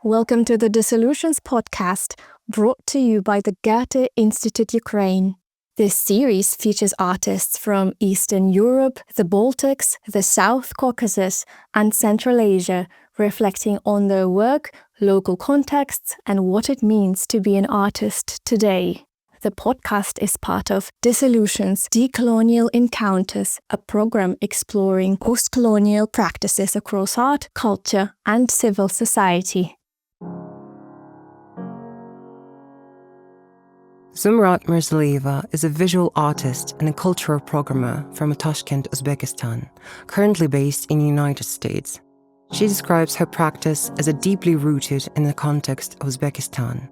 Welcome to the Dissolutions podcast, brought to you by the Goethe Institute Ukraine. This series features artists from Eastern Europe, the Baltics, the South Caucasus, and Central Asia, reflecting on their work, local contexts, and what it means to be an artist today. The podcast is part of Dissolutions Decolonial Encounters, a program exploring post-colonial practices across art, culture, and civil society. Zumrad Mirzalieva is a visual artist and a cultural programmer from Tashkent, Uzbekistan, currently based in the United States. She describes her practice as a deeply rooted in the context of Uzbekistan.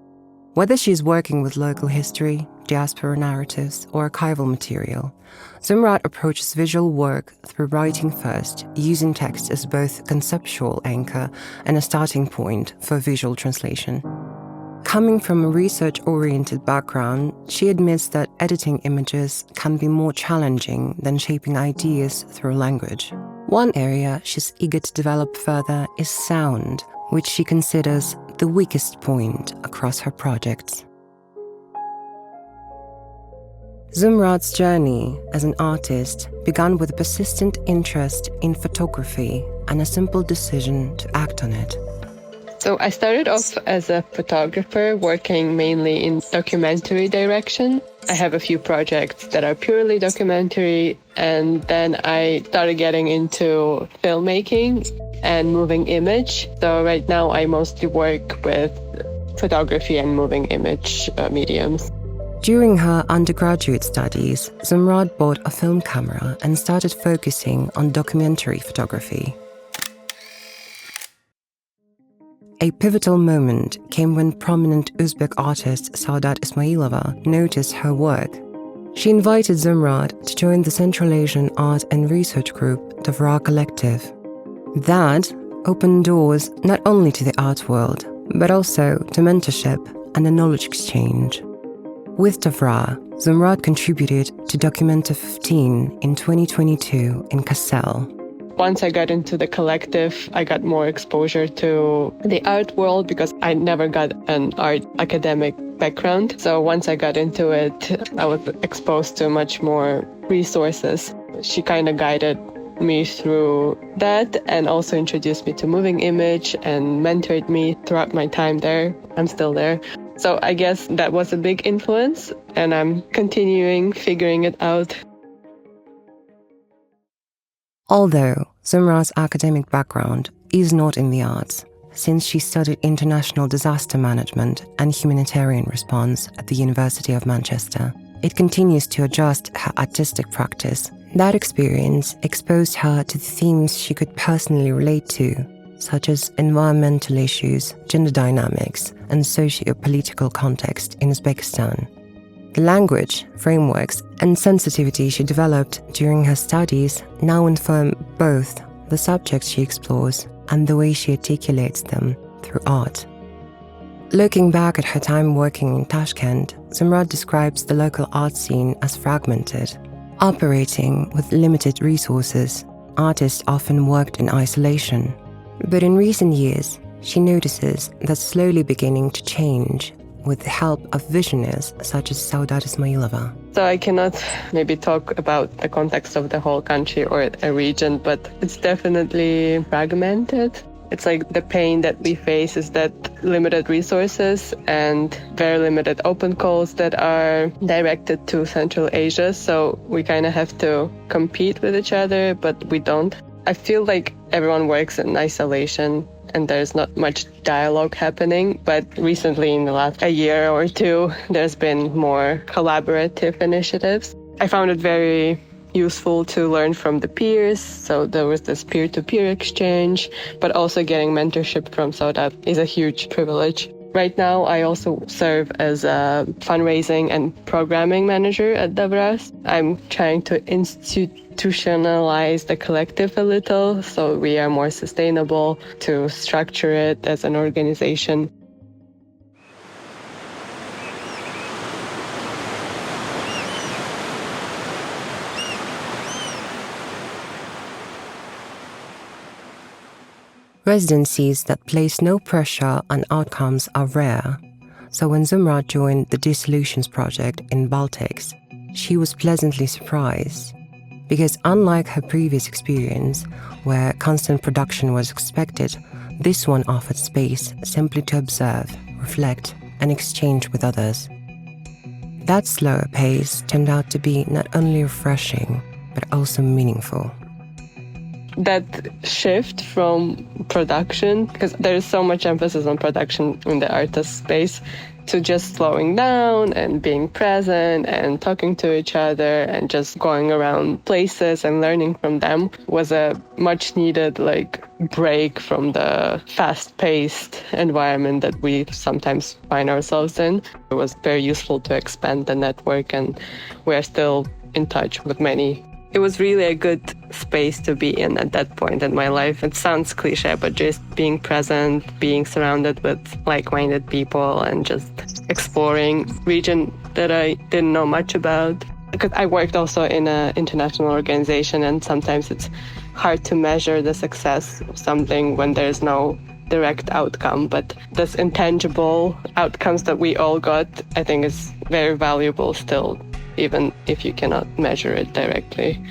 Whether she is working with local history, diaspora narratives, or archival material, Zumrad approaches visual work through writing first, using text as both a conceptual anchor and a starting point for visual translation. Coming from a research-oriented background, she admits that editing images can be more challenging than shaping ideas through language. One area she's eager to develop further is sound, which she considers the weakest point across her projects. Zumrad's journey as an artist began with a persistent interest in photography and a simple decision to act on it. So I started off as a photographer working mainly in documentary direction. I have a few projects that are purely documentary, and then I started getting into filmmaking and moving image. So right now I mostly work with photography and moving image mediums. During her undergraduate studies, Zumrad bought a film camera and started focusing on documentary photography. A pivotal moment came when prominent Uzbek artist Saudat Ismailova noticed her work. She invited Zumrad to join the Central Asian art and research group Davra Collective. That opened doors not only to the art world, but also to mentorship and a knowledge exchange. With Davra, Zumrad contributed to Documenta 15 in 2022 in Kassel. Once I got into the collective, I got more exposure to the art world because I never got an art academic background. So once I got into it, I was exposed to much more resources. She kind of guided me through that and also introduced me to moving image and mentored me throughout my time there. I'm still there. So I guess that was a big influence, and I'm continuing figuring it out. Although Zumrad's academic background is not in the arts, since she studied international disaster management and humanitarian response at the University of Manchester, it continues to adjust her artistic practice. That experience exposed her to the themes she could personally relate to, such as environmental issues, gender dynamics, and socio-political context in Uzbekistan. The language, frameworks, and sensitivity she developed during her studies now inform both the subjects she explores and the way she articulates them through art. Looking back at her time working in Tashkent, Zumrad describes the local art scene as fragmented. Operating with limited resources, artists often worked in isolation. But in recent years, she notices that's slowly beginning to change with the help of visionaries such as Saudat Ismailova. So I cannot maybe talk about the context of the whole country or a region, but it's definitely fragmented. It's like the pain that we face is that limited resources and very limited open calls that are directed to Central Asia. So we kind of have to compete with each other, but we don't. I feel like everyone works in isolation and there's not much dialogue happening. But recently, in the last a year or two, there's been more collaborative initiatives. I found it very useful to learn from the peers. So there was this peer-to-peer exchange, but also getting mentorship from Saudat is a huge privilege. Right now, I also serve as a fundraising and programming manager at Davras. I'm trying to institutionalize the collective a little, so we are more sustainable, to structure it as an organization. Residencies that place no pressure on outcomes are rare, so when Zumrad joined the Dissolutions project in Baltics, she was pleasantly surprised, because unlike her previous experience, where constant production was expected, this one offered space simply to observe, reflect, and exchange with others. That slower pace turned out to be not only refreshing, but also meaningful. That shift from production, because there is so much emphasis on production in the artist space, to just slowing down and being present and talking to each other and just going around places and learning from them was a much needed break from the fast-paced environment that we sometimes find ourselves in. It was very useful to expand the network, and we are still in touch with many. It was really a good space to be in at that point in my life. It sounds cliche, but just being present, being surrounded with like-minded people and just exploring region that I didn't know much about. Because I worked also in an international organization, and sometimes it's hard to measure the success of something when there's no direct outcome. But this intangible outcomes that we all got, I think is very valuable still, even if you cannot measure it directly.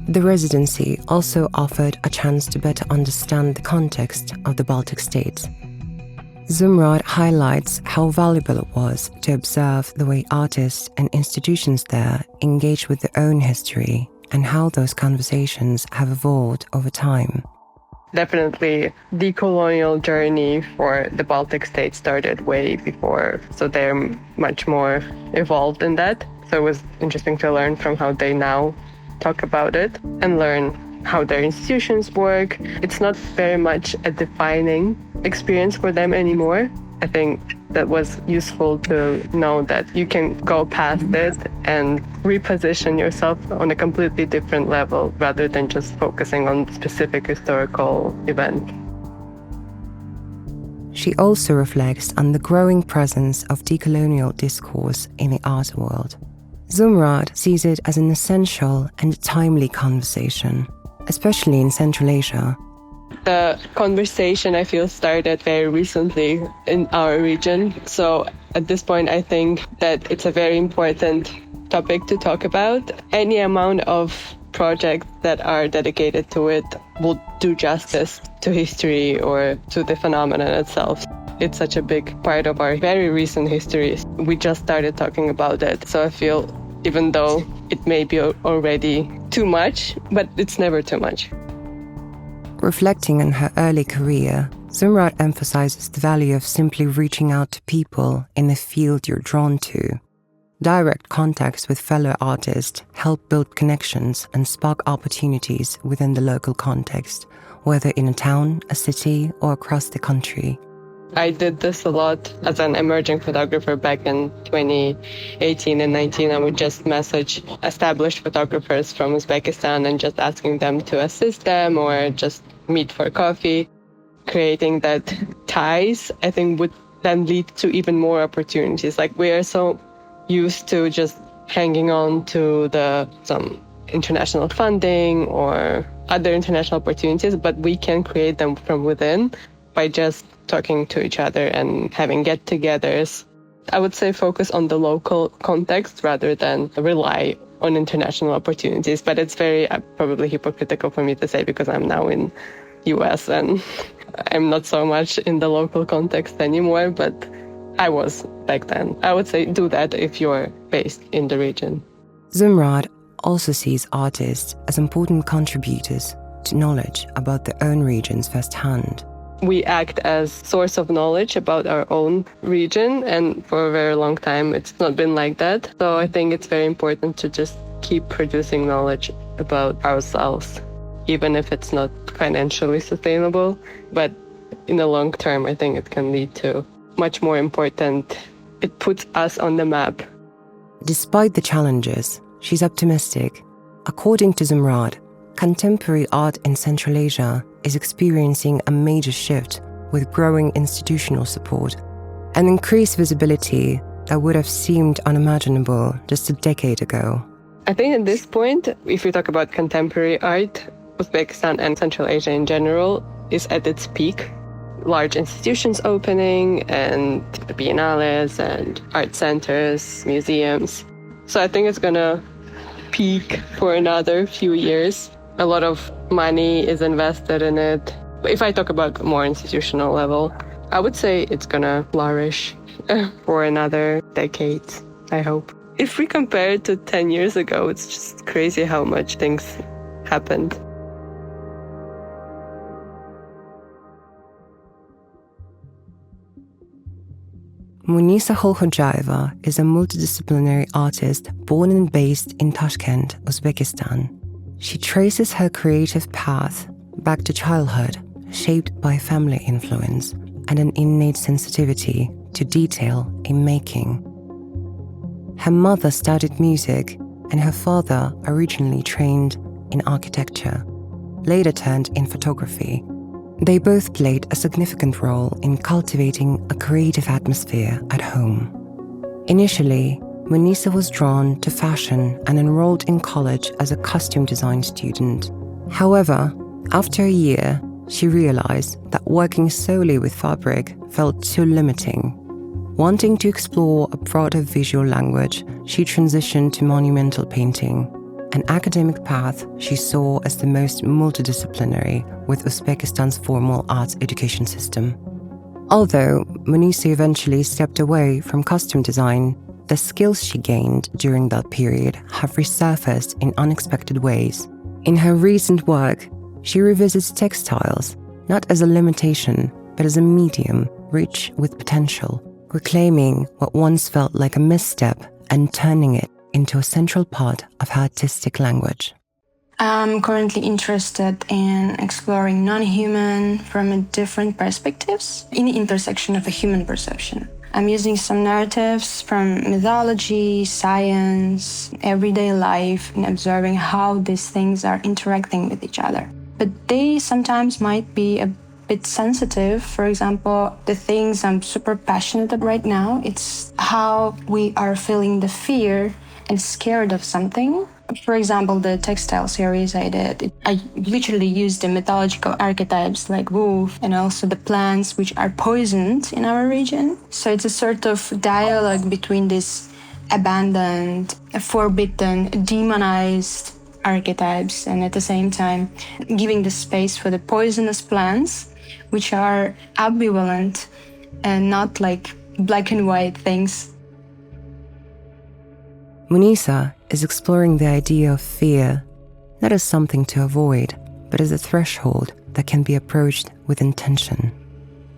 The residency also offered a chance to better understand the context of the Baltic states. Zumrad highlights how valuable it was to observe the way artists and institutions there engage with their own history and how those conversations have evolved over time. Definitely, the colonial journey for the Baltic states started way before, so they're much more evolved in that. So it was interesting to learn from how they now talk about it and learn how their institutions work. It's not very much a defining experience for them anymore. I think that was useful to know that you can go past it and reposition yourself on a completely different level rather than just focusing on specific historical event. She also reflects on the growing presence of decolonial discourse in the art world. Zumrad sees it as an essential and timely conversation, especially in Central Asia. The conversation, I feel, started very recently in our region. So at this point, I think that it's a very important topic to talk about. Any amount of projects that are dedicated to it will do justice to history or to the phenomenon itself. It's such a big part of our very recent history. We just started talking about it. So I feel even though it may be already too much, but it's never too much. Reflecting on her early career, Zumrad emphasizes the value of simply reaching out to people in the field you're drawn to. Direct contacts with fellow artists help build connections and spark opportunities within the local context, whether in a town, a city, or across the country. I did this a lot as an emerging photographer back in 2018 and 19. I would just message established photographers from Uzbekistan and just asking them to assist them or just meet for coffee. Creating that ties, I think, would then lead to even more opportunities. We are so used to just hanging on to some international funding or other international opportunities, but we can create them from within by just talking to each other and having get-togethers. I would say focus on the local context rather than rely on international opportunities. But it's very probably hypocritical for me to say because I'm now in US and I'm not so much in the local context anymore, but I was back then. I would say do that if you're based in the region. Zumrad also sees artists as important contributors to knowledge about their own regions firsthand. We act as source of knowledge about our own region, and for a very long time it's not been like that. So I think it's very important to just keep producing knowledge about ourselves, even if it's not financially sustainable. But in the long term, I think it can lead to much more important. It puts us on the map. Despite the challenges, she's optimistic. According to Zumrad, contemporary art in Central Asia is experiencing a major shift with growing institutional support and increased visibility that would have seemed unimaginable just a decade ago. I think at this point, if we talk about contemporary art, Uzbekistan and Central Asia in general, is at its peak. Large institutions opening and biennales and art centers, museums. So I think it's gonna peak for another few years. A lot of money is invested in it. If I talk about more institutional level, I would say it's gonna flourish for another decade, I hope. If we compare it to 10 years ago, it's just crazy how much things happened. Munisa Kholkhujaeva is a multidisciplinary artist born and based in Tashkent, Uzbekistan. She traces her creative path back to childhood, shaped by family influence and an innate sensitivity to detail in making. Her mother studied music, and her father, originally trained in architecture, later turned in photography. They both played a significant role in cultivating a creative atmosphere at home. Initially, Munisa was drawn to fashion and enrolled in college as a costume design student. However, after a year, she realized that working solely with fabric felt too limiting. Wanting to explore a broader visual language, she transitioned to monumental painting, an academic path she saw as the most multidisciplinary with Uzbekistan's formal arts education system. Although Munisa eventually stepped away from costume design, the skills she gained during that period have resurfaced in unexpected ways. In her recent work, she revisits textiles, not as a limitation, but as a medium rich with potential, reclaiming what once felt like a misstep and turning it into a central part of her artistic language. I'm currently interested in exploring non-human from different perspectives in the intersection of a human perception. I'm using some narratives from mythology, science, everyday life, and observing how these things are interacting with each other. But they sometimes might be a bit sensitive. For example, the things I'm super passionate about right now, it's how we are feeling the fear and scared of something. For example, the textile series I did, I literally used the mythological archetypes like wolf and also the plants which are poisoned in our region. So it's a sort of dialogue between this abandoned, forbidden, demonized archetypes and at the same time giving the space for the poisonous plants which are ambivalent and not like black and white things. Munisa is exploring the idea of fear, not as something to avoid, but as a threshold that can be approached with intention.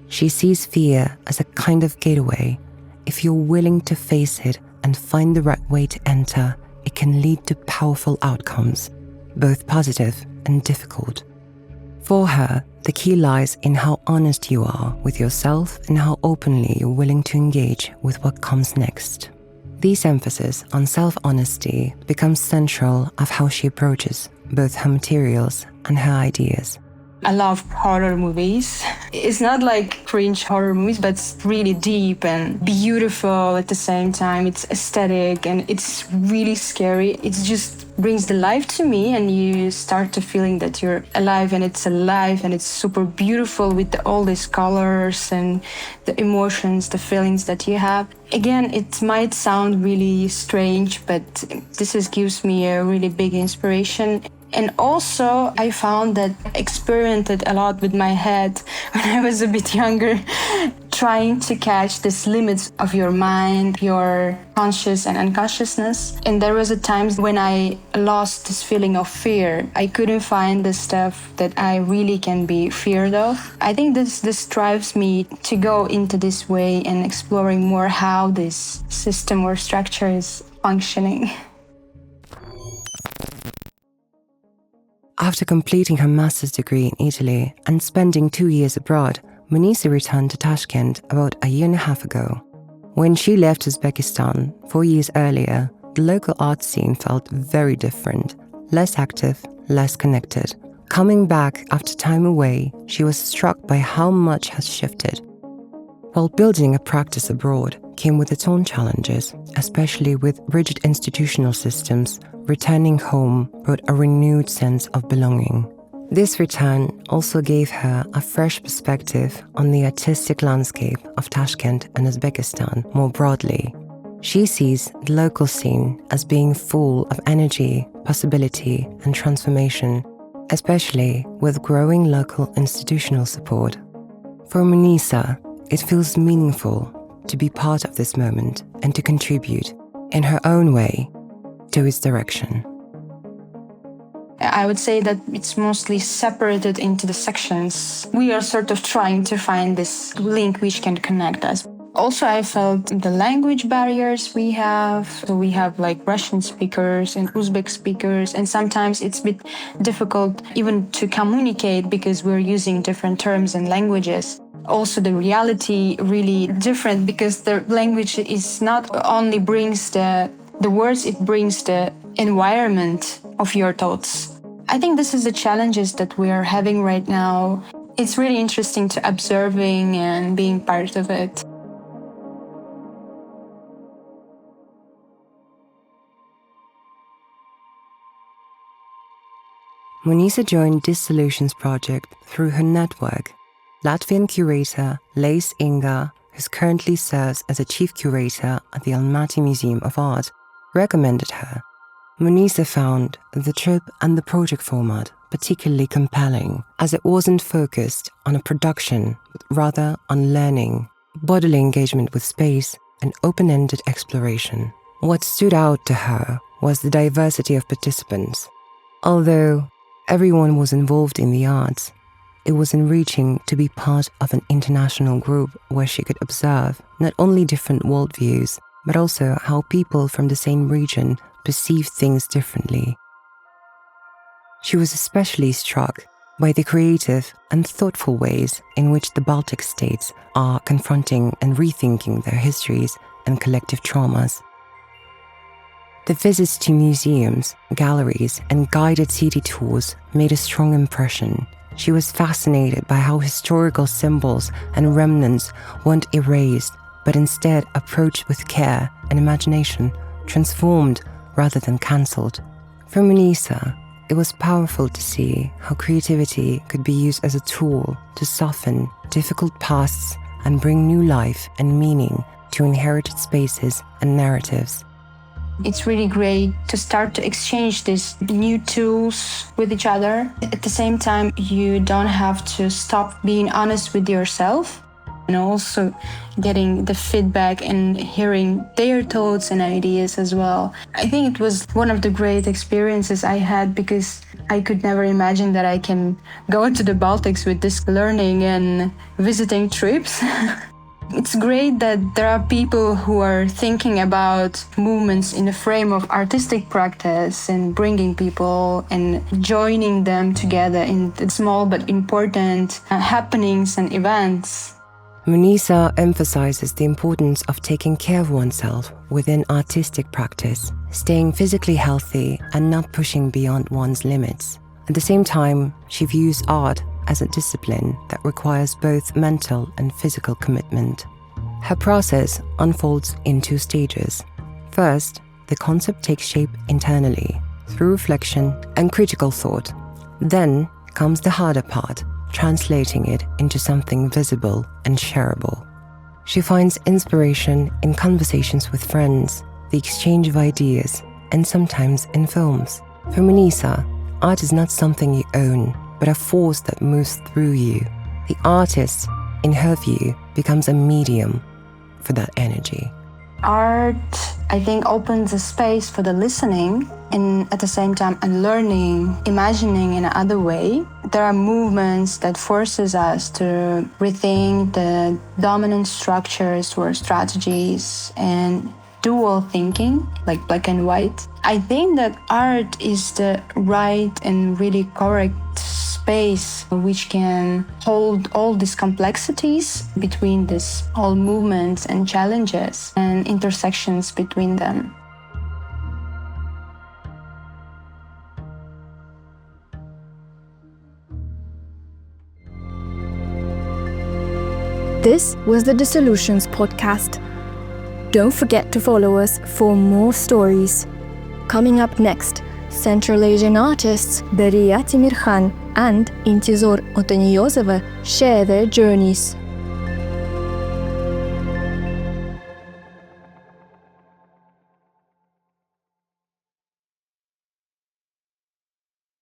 She sees fear as a kind of gateway. If you're willing to face it and find the right way to enter, it can lead to powerful outcomes, both positive and difficult. For her, the key lies in how honest you are with yourself and how openly you're willing to engage with what comes next. This emphasis on self-honesty becomes central of how she approaches both her materials and her ideas. I love horror movies. It's not like cringe horror movies, but it's really deep and beautiful at the same time. It's aesthetic and it's really scary. It just brings the life to me and you start to feeling that you're alive and it's super beautiful with all these colors and the emotions, the feelings that you have. Again, it might sound really strange, but this gives me a really big inspiration. And also, I found that I experimented a lot with my head when I was a bit younger, trying to catch these limits of your mind, your conscious and unconsciousness. And there was a time when I lost this feeling of fear. I couldn't find the stuff that I really can be feared of. I think this drives me to go into this way and exploring more how this system or structure is functioning. After completing her master's degree in Italy and spending 2 years abroad, Munisa returned to Tashkent about a year and a half ago. When she left Uzbekistan 4 years earlier, the local art scene felt very different, less active, less connected. Coming back after time away, she was struck by how much has shifted. While building a practice abroad came with its own challenges, especially with rigid institutional systems, returning home brought a renewed sense of belonging. This return also gave her a fresh perspective on the artistic landscape of Tashkent and Uzbekistan more broadly. She sees the local scene as being full of energy, possibility, and transformation, especially with growing local institutional support. For Munisa, it feels meaningful to be part of this moment and to contribute, in her own way, to its direction. I would say that it's mostly separated into the sections. We are sort of trying to find this link which can connect us. Also, I felt the language barriers we have. So we have like Russian speakers and Uzbek speakers, and sometimes it's a bit difficult even to communicate because we're using different terms and languages. Also, the reality really different because the language is not only brings the words, it brings the environment of your thoughts. I think this is the challenges that we are having right now. It's really interesting to observing and being part of it. Munisa joined this solutions project through her network. Latvian curator Leis Inga, who currently serves as a chief curator at the Almaty Museum of Art, recommended her. Munisa found the trip and the project format particularly compelling, as it wasn't focused on a production, but rather on learning, bodily engagement with space, and open-ended exploration. What stood out to her was the diversity of participants. Although everyone was involved in the arts, it was enriching to be part of an international group where she could observe not only different worldviews, but also how people from the same region perceive things differently. She was especially struck by the creative and thoughtful ways in which the Baltic states are confronting and rethinking their histories and collective traumas. The visits to museums, galleries, and guided city tours made a strong impression. She was fascinated by how historical symbols and remnants weren't erased, but instead approached with care and imagination, transformed rather than cancelled. For Munisa, it was powerful to see how creativity could be used as a tool to soften difficult pasts and bring new life and meaning to inherited spaces and narratives. It's really great to start to exchange these new tools with each other. At the same time, you don't have to stop being honest with yourself, and also getting the feedback and hearing their thoughts and ideas as well. I think it was one of the great experiences I had because I could never imagine that I can go to the Baltics with this learning and visiting trips. It's great that there are people who are thinking about movements in the frame of artistic practice and bringing people and joining them together in small but important happenings and events. Munisa emphasizes the importance of taking care of oneself within artistic practice, staying physically healthy and not pushing beyond one's limits. At the same time, she views art as a discipline that requires both mental and physical commitment. Her process unfolds in 2 stages. First, the concept takes shape internally through reflection and critical thought. Then comes the harder part, translating it into something visible and shareable. She finds inspiration in conversations with friends, the exchange of ideas, and sometimes in films. For Munisa, art is not something you own, but a force that moves through you. The artist, in her view, becomes a medium for that energy. Art, I think, opens a space for the listening and at the same time unlearning, imagining in another way. There are movements that forces us to rethink the dominant structures or strategies and dual thinking, like black and white. I think that art is the right and really correct space which can hold all these complexities between these all movements and challenges and intersections between them. This was the Dissolutions podcast. Don't forget to follow us for more stories. Coming up next, Central Asian artists Dariya Timirkhan and Intizor Otaniyozova share their journeys.